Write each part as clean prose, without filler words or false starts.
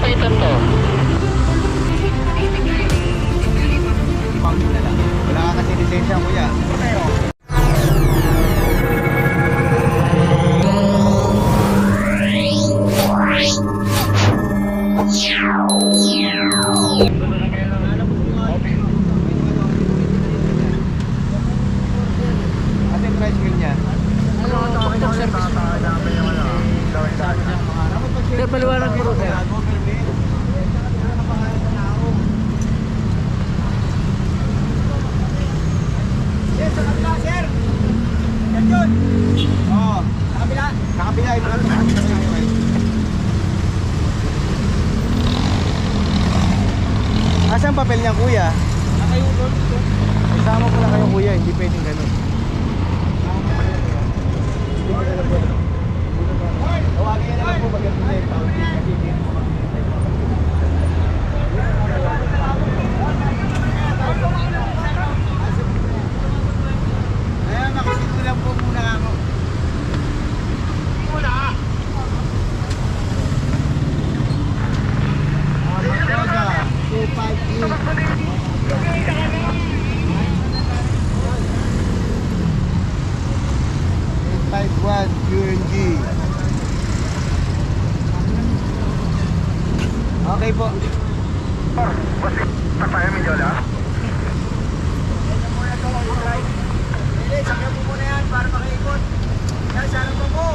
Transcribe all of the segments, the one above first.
kapitan to. Wala ka kasi lisensya, kuya. Ate, tricycle niya. Sir, paliwanag mo sir. Sir, sa kabila, sir. Yan yun. Oo, sa kabila. Sa kabila, ito lang. Asan papel niya, kuya? Nakayulon. Isama ko na kayo, kuya. Hindi pwedeng ganun. Tawagin niya na lang po pagdating na yung tao. Kasi hindi mo makikita. Ayan, makisit lang po muna ako. Muna! Matoga, 251 QNG. Okay po. Tayo, Midyola. Hindi, sakyan mo muna yan para makaikot. Yan, sana mo po.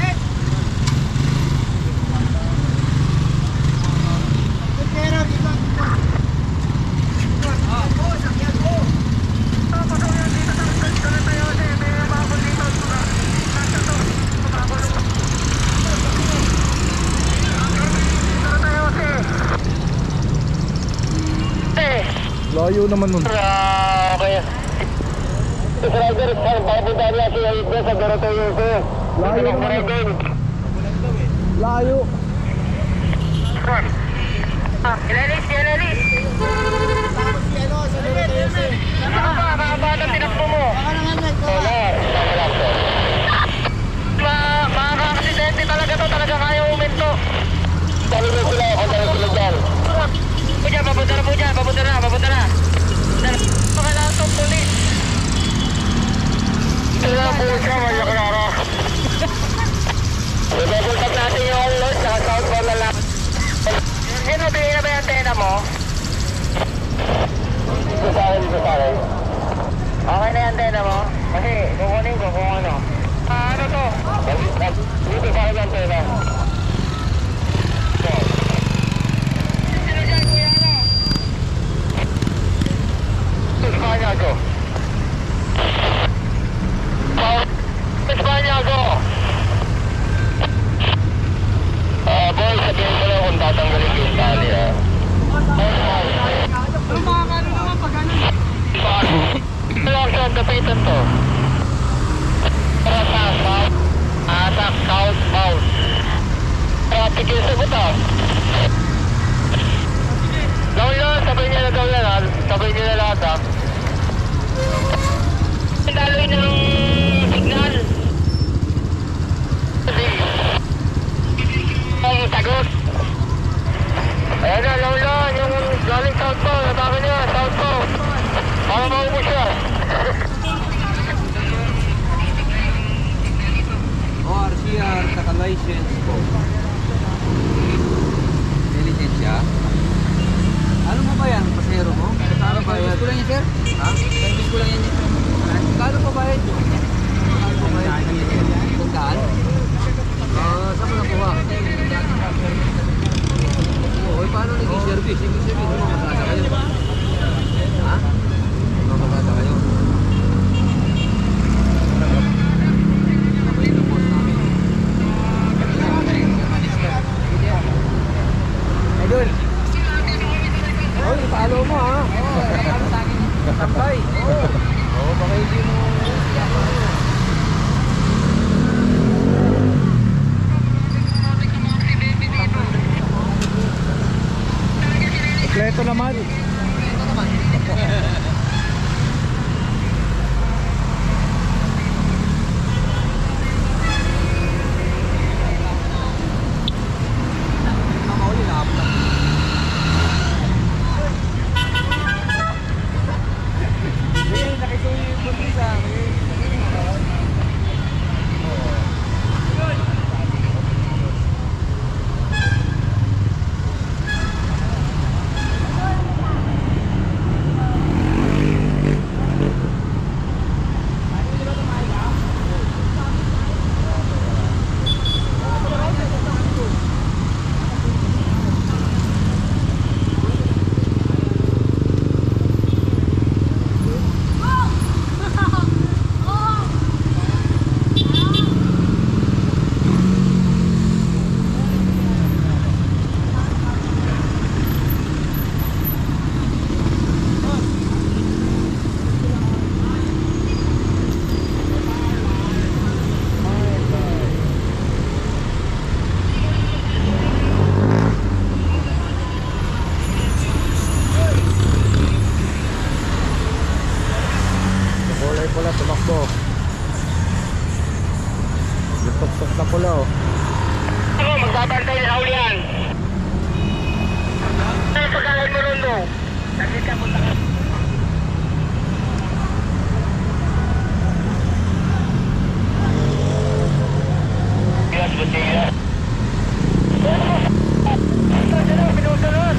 Eh! Pero, dito. Po, sakyan po. Layo naman nun. Okay. Driver, papunta niya si Aida sa Dorotea ko. Layo naman. Layo. Ilalis, ilalis. Tapos si ano, sa Dorotea si. Nakaba na tinakbo mo. Baka naman Wala, wala po. Makaka-aksidente talaga to, talaga kaya uminto. Dali na sila, dali sila dyan. Papunta na po dyan, papunta na. Kailangan itong pulis. Kailangan po siya, may klaro. I-double tap natin yung load sa southbound na lang. Sino, bigay na ba yung antena mo? Dito sa akin. Okay na yung antena mo? Kasi kukunin ko kung ano. Ano to? Dito sa akin yung antena. Sino dyan, kuya ano? Espanyago. Espanyago. Boy, sabihin ko lang kung tatanggalin ko yung tali, ha. Ano makakano naman pag ano? Lang siya, kapitan to. Para sa southbound. Traffic yung sagot, ha. Sabay niya na daw yan, ha. Sabay niya na lahat, ha. Daloy ng signal. Ang sagot. Ayan na, Lola, yung galing southbound, natake niya, southbound. Para maubos siya. RCR, naka-license po. May lisensya? Ano mo ba yan? Pasero mo? Kano bayad? Service ko lang yan, sir? Ha? Service ko lang yan. Kano pa bayad yun? Kano pa bayad? Tandaan? Saan mo nakuha? Oo, paano naging service? Ibig sabihin mo, matasa kayo. Ha? Matasa kayo. Kapalito boss namin. Idol! Oh, ipalo mo ha. Oo, ano sa akin? Kapay. Oo, baka hindi mo Kompleto naman. Kapulaw. Ako, magbabantay sa ulian. Ano pagkain mo ron doon? Saglit ka, punta ka. Yes, Butira. Pinusunod.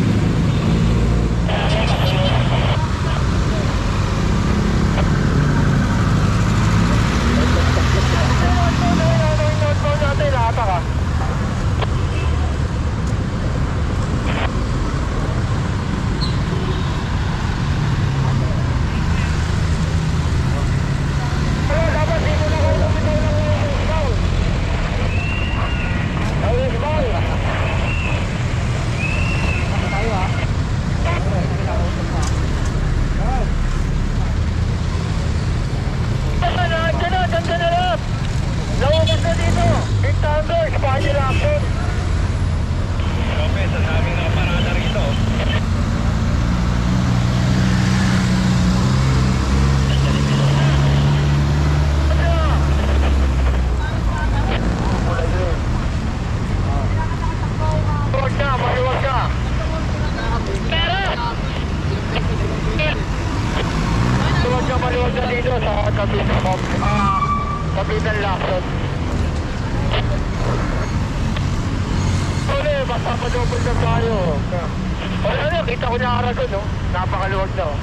Kapitan Lakson. Uli, magpapadouble na tayo. Ano, kita ko na Aragon, no? Napakaluwag na, oh.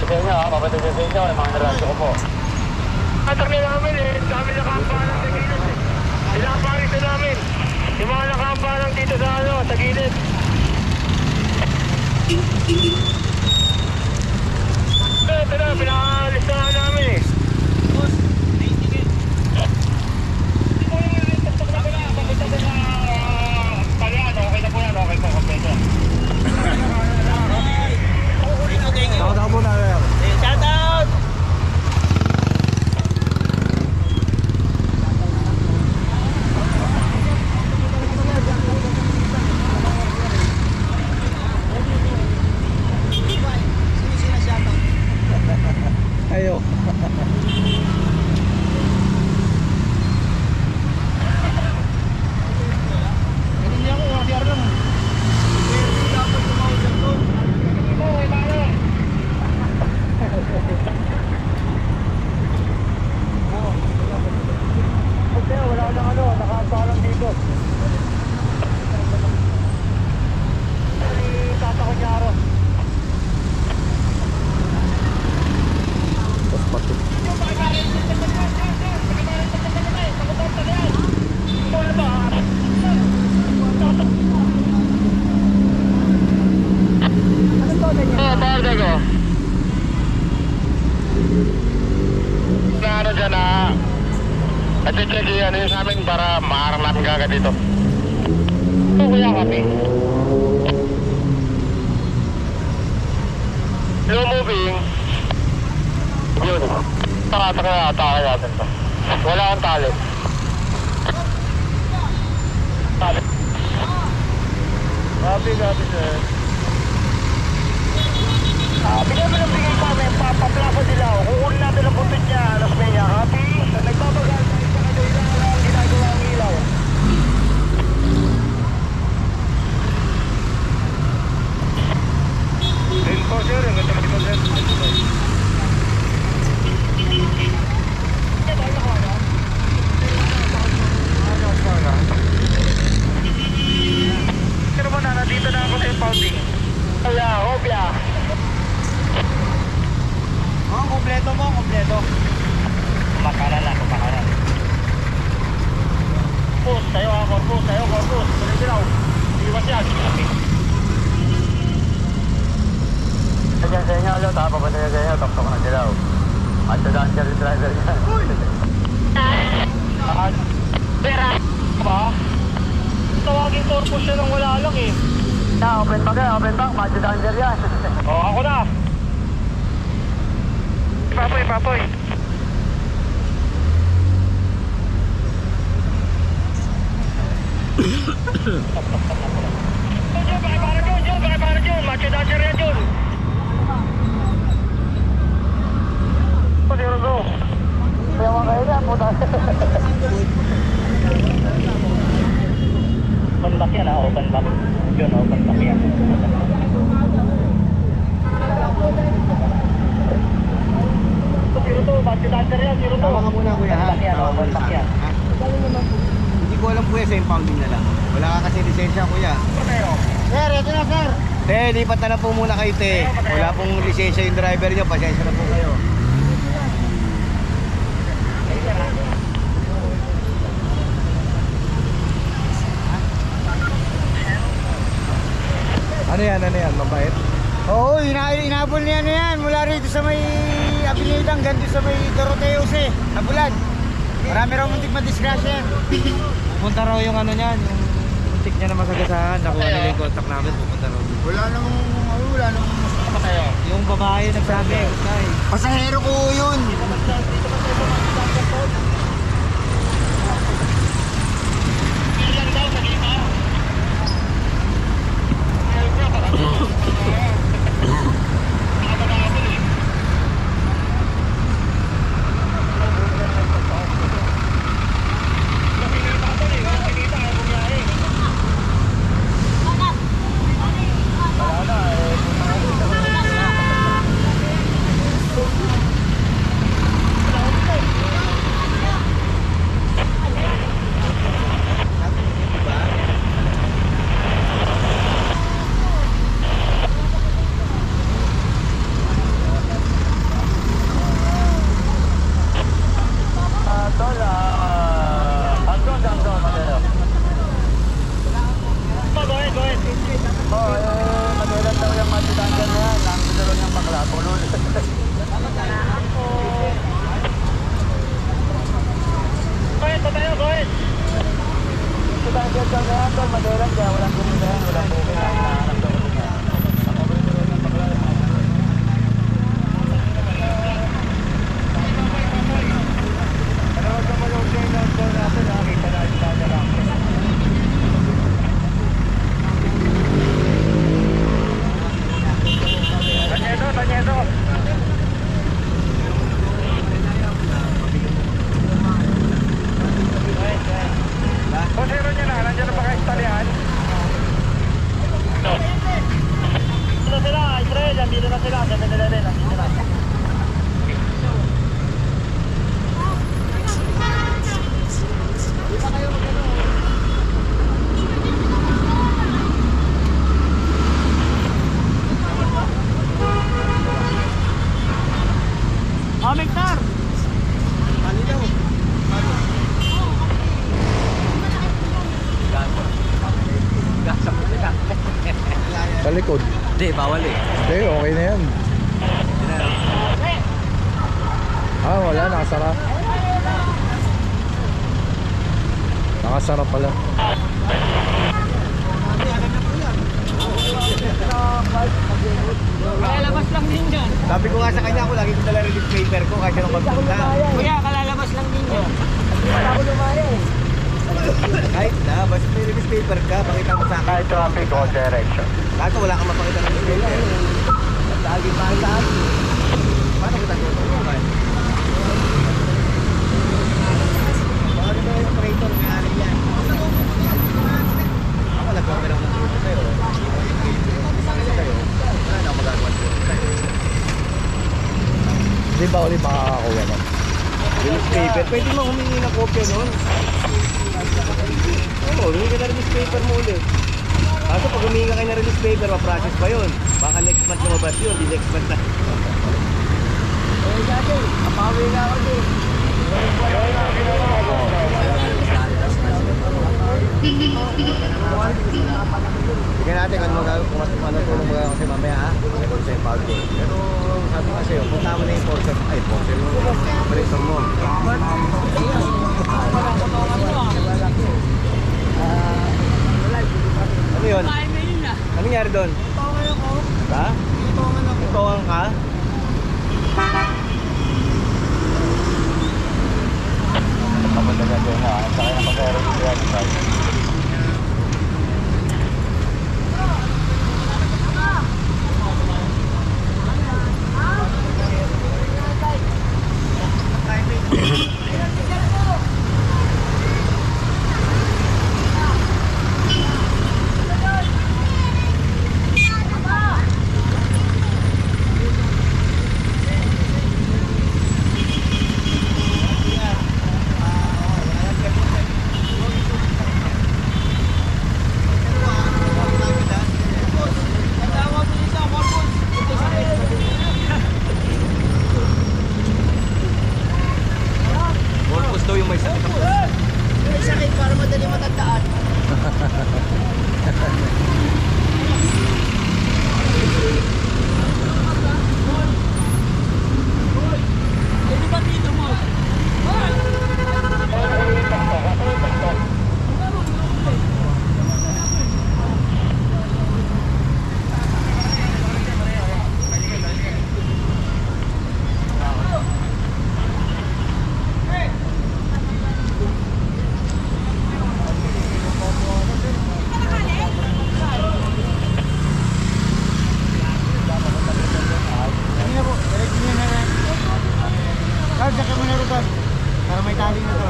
Sige nga, papatagin sa inyo, mga naradyo ko po. Atak na namin eh, dami nakampanan sa gilid eh. Pinaparis na namin. Yung mga nakampanan dito sa ano, sa gilid. Ito na, pinaalis na namin eh. Boss, naitigil. Hindi ko yung itastok na pala. Papunta sa palihan. Okay na po yan. Okay po, kompleto. Shout out muna. Shout out! Ayo. Hindi ako, wakiar lang. Hindi dapat tumawag doon. Oo, tayo. Okay, wala ka ng ano, nakapalang dito. Tata ko niya araw. Ano dyan na check yan yun sa amin para maarang namin kagad dito. Ito kuya kami. Slow moving. Yun. Atake natin to. Wala akong tali. Tali. Copy sir. Bigyan mo ng bigay kami, papaplako nila. Kukunin natin ang puntod niya, alas niya. Happy? Nagbabagal tayo sa kanila ang ginagawa ang ilaw. Rin po sir, ang ganda mo sir. Pero mo na, nandito na ako sa impounding. Kaya, hopya. Oh, kompleto mo, kompleto. Kumakaran na, kumakaran. Corpus, tayo ha, corpus, tayo, corpus. Tuloy-dilaw. Iwas yan. Diyan sa inyo, alot ha, papunta sa inyo, tok-tok na dilaw. At sa danger driver yan. Pera! Ba? Tawagin corpus siya nang wala lang eh. Open back eh, open back, Madyo danger yan. Oo, ako na. Papoy, papoy. Jun, pakipara Jun, Madyo danger yan Jun. Pati rin go. mo tayo. Open back yan ha, open back. Yun, open back yan. Zero to, budget under yan, zero to. Tama ka muna kuya ha. Open back yan, Tama open muna back sa yan. akin, ha? Hindi ko alam kuya sa impounding na lang. Wala ka kasi lisensya kuya. Sir, ito na sir. Te, lipat na lang po muna kayo te. Wala pong lisensya yung driver nyo. Pasensya na po kayo. Ano yan, mabait? Oo, inabol niya na yan. Mula rito sa may Avenida hanggang doon sa may Doroteo C. Nabulan. Marami raw muntik madisgrasya yan. Pupunta raw yung ano niyan, yung muntik niya na masagasahan. Nakuha nila yung contact namin, pupunta raw. Wala namang Yung babae nagsabi, Tay. pasahero ko yun. Sa likod. Hindi, bawal eh. Okay, okay na yan. Wala, nakasara. Nakasara pala. Kalalabas lang din yan. Sabi ko nga sa kanya, ako lagi ko dala release paper ko kahit anong magpunta. Kuya, kalalabas lang din yan. Kahit na, basta may release paper ka, pakita mo sa akin. High traffic all direction. Kaso wala kang mapakita ng release paper. Lagi pa sa akin. Paano kita tutulungan? Baka rin yung operator, may ari yan. Ako nag-opera ng dito sa'yo. Wala na ako magagawa sa'yo. Hindi ba ulit makakakuha mo? Release paper, pwede mo humingi ng kopya nun. Oo, humingi ka na release paper mo ulit. Kaso pag humingi ka kayo na release paper, ma-process pa yun. Baka next month lumabas yun, di next month na. Eh, dati, kapawi na ako din. Tingnan natin kung ano tulong mo kasi mamaya ha. Kung sa impound ko. Pero sabi ko sa'yo, punta mo na yung porter. Ay, porter mo. Operator mo. Ano yun? Ano nangyari doon? Ha? Itongan ka? Kapag na doon ha. Saka na mag-aero dito yan. madali matandaan. Kanina po, direct nyo na lang. Carl, saka mo na rin ba? Para may tali na to.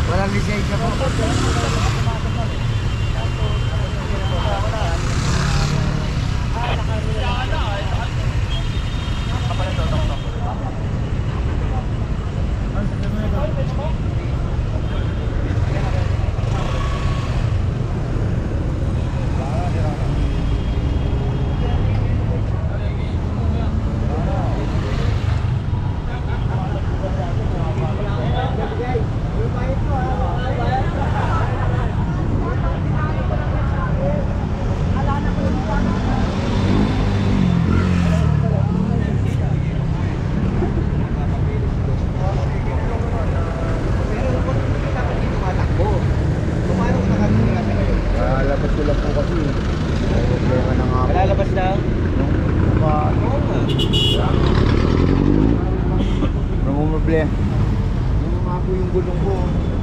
Walang lisensya po. Lalabas ko lang po kasi. May problema na nga po. Lalabas na. Namumroblema. Yung nga po yung gulong ko.